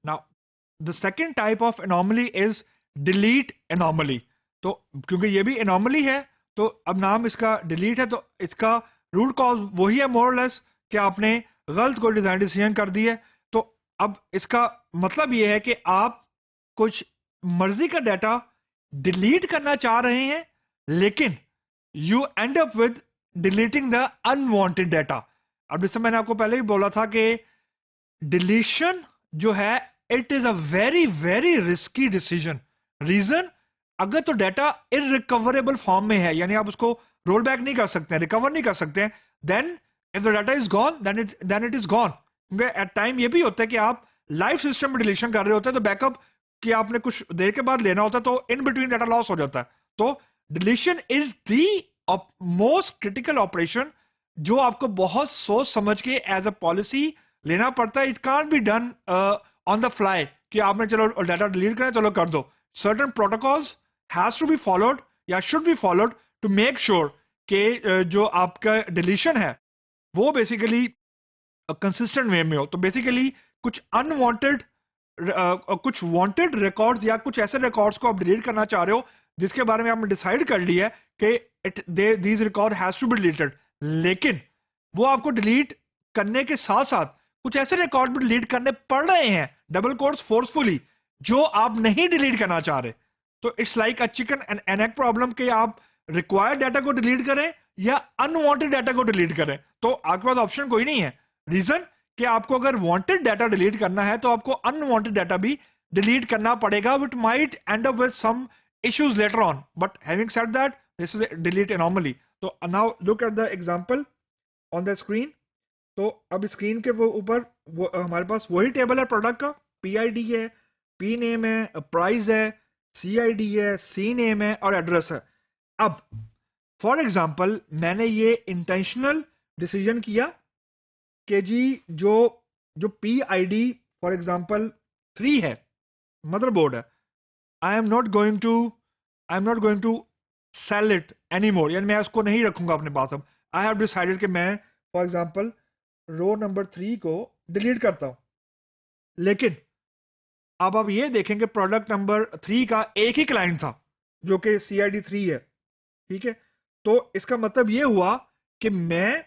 Now the second type of anomaly is delete anomaly. तो क्योंकि ये भी एनॉमली है तो अब नाम इसका डिलीट है, तो इसका रूट कॉज वही है मोर लेस कि आपने गलत कोई डिजाइन डिसीजन कर दी है। तो अब इसका मतलब ये है कि आप कुछ मर्जी का डाटा डिलीट करना चाह रहे हैं, लेकिन you and up with deleting the unwanted data. अब जैसे मैंने आपको पहले ही बोला था कि डिलीशन जो है it is a very very risky decision. Reason, अगर तो डाटा इरिकवरेबल फॉर्म में है, यानी आप उसको रोल बैक नहीं कर सकते, रिकवर नहीं कर सकते, then if the data is gone then it is gone. क्योंकि एट टाइम ये भी होता है कि आप लाइव सिस्टम में डिलीशन कर रहे होते हैं तो बैकअप कि आपने कुछ देर के बाद लेना होता है, तो इन बिटवीन डाटा लॉस हो जाता है। तो deletion is the most critical operation जो आपको बहुत सोच समझ के एज अ पॉलिसी लेना पड़ता है। It can't be done on the fly कि आपने चलो डाटा डिलीट करें चलो कर दो। Certain protocols has to be followed या should be followed to make sure कि जो आपका डिलीशन है वो बेसिकली कंसिस्टेंट वे में हो। तो बेसिकली कुछ अनवांटेड कुछ वांटेड रिकॉर्ड्स या कुछ ऐसे रिकॉर्ड्स को आप डिलीट करना चाह रहे हो जिसके बारे में आपने डिसाइड कर लिया है कि these record has to be deleted, लेकिन वो आपको डिलीट करने के साथ साथ कुछ ऐसे रिकॉर्ड भी डिलीट करने पड़ रहे हैं, डबल कोट्स फोर्सफुली, जो आप नहीं डिलीट करना चाह रहे। तो it's like a chicken and egg problem कि आप रिक्वायर्ड डाटा को डिलीट करें या अनवांटेड डाटा को डिलीट करें, तो आपके पास ऑप्शन कोई नहीं है। रीजन कि आपको अगर वांटेड डाटा डिलीट करना है तो आपको अनवांटेड डाटा भी डिलीट करना पड़ेगा, which might end up with some issues later on. But having said that, this is a delete anomaly. So now look at the example on the screen. तो अब screen के वो ऊपर हमारे पास वही टेबल है प्रोडक्ट का, PID है, P नेम है, प्राइस है, CID है, C नेम है और एड्रेस है। अब फॉर एग्जांपल मैंने ये इंटेंशनल डिसीजन किया कि जी जो जो PID फॉर एग्जांपल 3 है, मदरबोर्ड है, I am not going to sell it any more, यानी मैं उसको नहीं रखूंगा अपने पास। अब आई हैव डिसाइडेड कि मैं फॉर एग्जाम्पल रो नंबर 3 को डिलीट करता हूं, लेकिन अब आप ये देखेंगे प्रोडक्ट नंबर 3 का एक ही क्लाइंट था जो कि CID 3 है, ठीक है। तो इसका मतलब ये हुआ कि मैं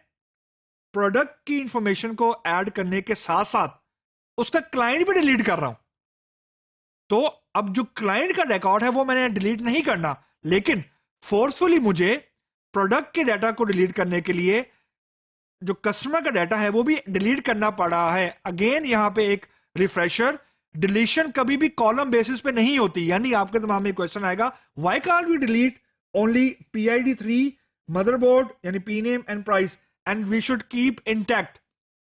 प्रोडक्ट की इंफॉर्मेशन को ऐड करने के साथ साथ उसका क्लाइंट भी डिलीट कर रहा हूं। तो अब जो क्लाइंट का रिकॉर्ड है वो मैंने डिलीट नहीं करना, लेकिन फोर्सफुली मुझे प्रोडक्ट के डाटा को डिलीट करने के लिए जो कस्टमर का डाटा है वो भी डिलीट करना पड़ा है। अगेन यहां पे एक रिफ्रेशर, डिलीशन कभी भी कॉलम बेसिस पे नहीं होती। यानी आपके दिमाग में क्वेश्चन आएगा, why can't we delete only PID 3 motherboard यानी P name and price and we should keep intact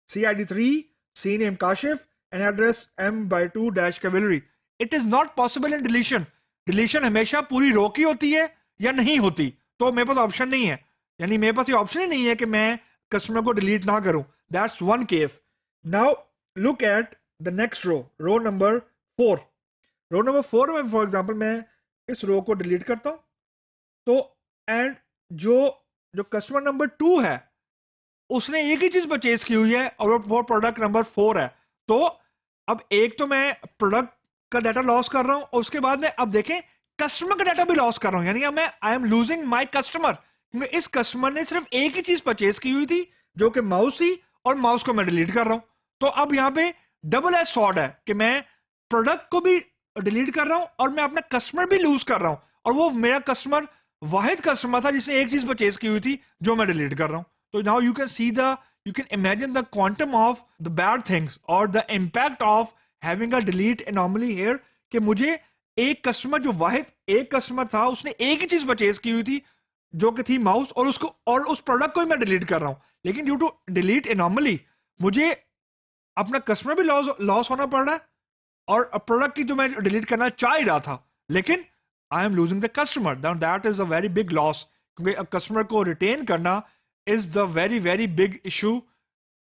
CID 3 C name Kashif and address M/2-cavalry। It is not possible in deletion. Deletion हमेशा पूरी रो की होती है या नहीं होती, तो मेरे पास ऑप्शन नहीं है, यानी मेरे पास ये ऑप्शन ही नहीं है कि मैं कस्टमर को डिलीट ना करूं। That's one case. Now look at the next row, row number 4। Row number 4 में फॉर एग्जांपल मैं इस रो को डिलीट करता हूं, तो एंड जो जो कस्टमर नंबर 2 है उसने एक ही चीज परचेज की हुई है और वो प्रोडक्ट नंबर 4 है। तो अब एक तो मैं प्रोडक्ट का डाटा लॉस कर रहा हूं और उसके बाद में अब देखें कस्टमर का डाटा भी लॉस कर रहा हूं, यानी अब मैं I am losing my customer, क्योंकि इस कस्टमर ने सिर्फ एक ही चीज परचेज की हुई थी जो कि माउस थी, और माउस को मैं डिलीट कर रहा हूं। तो अब यहां पे डबल एज सॉर्ड है कि मैं प्रोडक्ट को भी डिलीट कर रहा हूं और मैं अपना कस्टमर भी लूज कर रहा हूं, और वो मेरा कस्टमर वाहिद कस्टमर था जिसने एक चीज परचेज की हुई थी जो मैं डिलीट कर रहा हूं। तो now you can imagine the quantum of the bad things or the impact of having a delete anomaly here कि मुझे एक कस्टमर जो वाहिद एक कस्टमर था उसने एक ही चीज परचेज की हुई थी जो कि थी माउस, और उस प्रोडक्ट को ही मैं डिलीट कर रहा हूं, लेकिन ड्यू टू डिलीट एनॉमली मुझे अपना कस्टमर भी लॉस होना पड़ रहा है और प्रोडक्ट की जो मैं डिलीट करना चाह ही रहा था, लेकिन I am losing the customer. That is a very big loss, क्योंकि कस्टमर को रिटेन करना is the very very big issue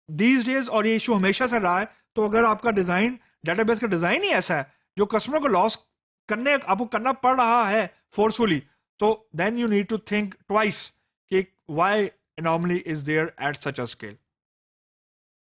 these days, और ये इशू हमेशा से रहा है। तो अगर आपका डिजाइन, डेटाबेस का डिजाइन ही ऐसा है जो कस्टमर को लॉस करने आपको करना पड़ रहा है फोर्सफुली, तो then you need to think twice कि why anomaly is there at such a scale.